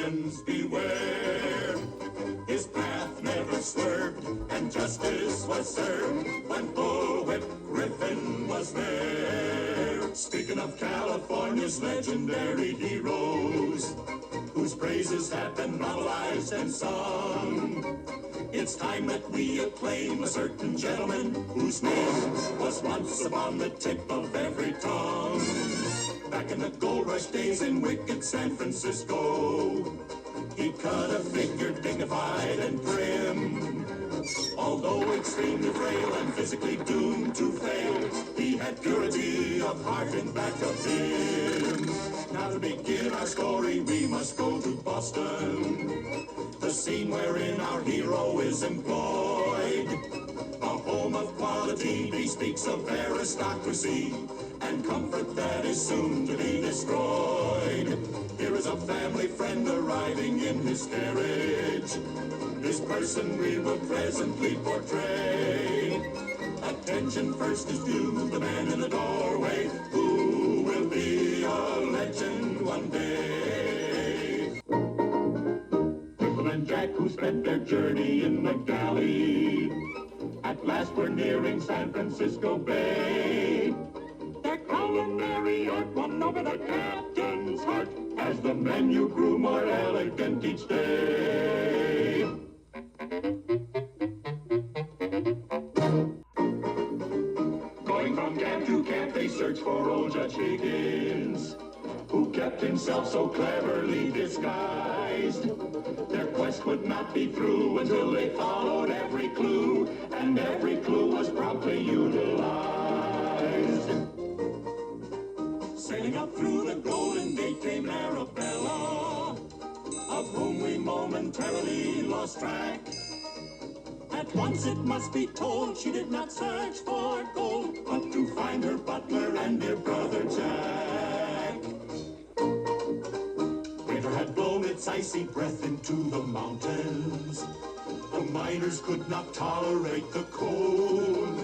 captains beware. His path never swerved, and justice was served when Bullwhip Griffin was there. Speaking of California's legendary heroes, whose praises have been novelized and sung, it's time that we acclaim a certain gentleman whose name was once upon the tip of every tongue. Back in the gold rush days in wicked San Francisco, he cut a figure dignified and prim. Although extremely frail and physically doomed to fail, he had purity of heart in back of him. Now to begin our story, we must go to Boston, the scene wherein our hero is employed. A home of quality bespeaks of aristocracy and comfort that is soon to be destroyed. Here is a family friend arriving in his carriage. This person we will presently portray. Attention first is due the man in the doorway, who will be a legend one day. Biffle and Jack, who spent their journey in the galley, at last we're nearing San Francisco Bay. Their culinary art won over the captain's heart as the menu grew more elegant each day. Going from camp to camp, they searched for old Judge Higgins, who kept himself so cleverly disguised. Their quest would not be through until they followed every clue, and every clue was promptly utilized. Sailing up through the Golden Gate came Arabella, of whom we momentarily lost track. At once it must be told, she did not search for gold, but to find her butler and dear brother Jack. Winter had blown its icy breath into the mountains. The miners could not tolerate the cold.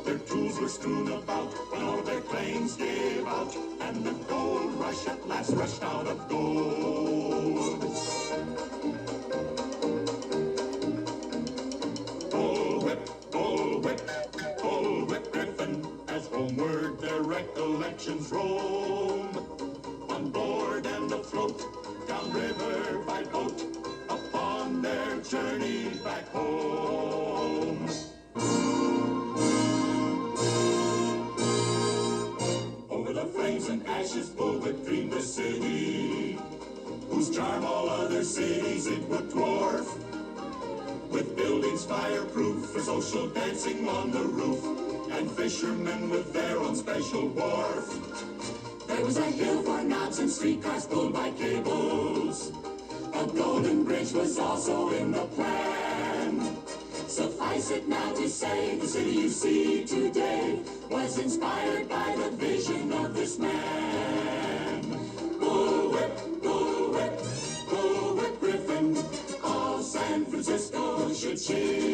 Their tools were strewn about when all their claims gave out, and the gold rush at last rushed out of gold. Bullwhip, Bullwhip, Bullwhip Griffin, as homeward their recollections roam. On board and afloat, downriver by boat, upon their journey back home. Over the flames and ashes, Bullwhip dreamed a city, whose charm all other cities it would dwarf. With buildings fireproof for social dancing on the roof, and fishermen with their own special wharf. There was a hill for knobs and streetcars pulled by cables. A golden bridge was also in the plan. Suffice it now to say, the city you see today was inspired by the vision of this man. Bullwhip, Bullwhip, Bullwhip Griffin, all San Francisco should cheer.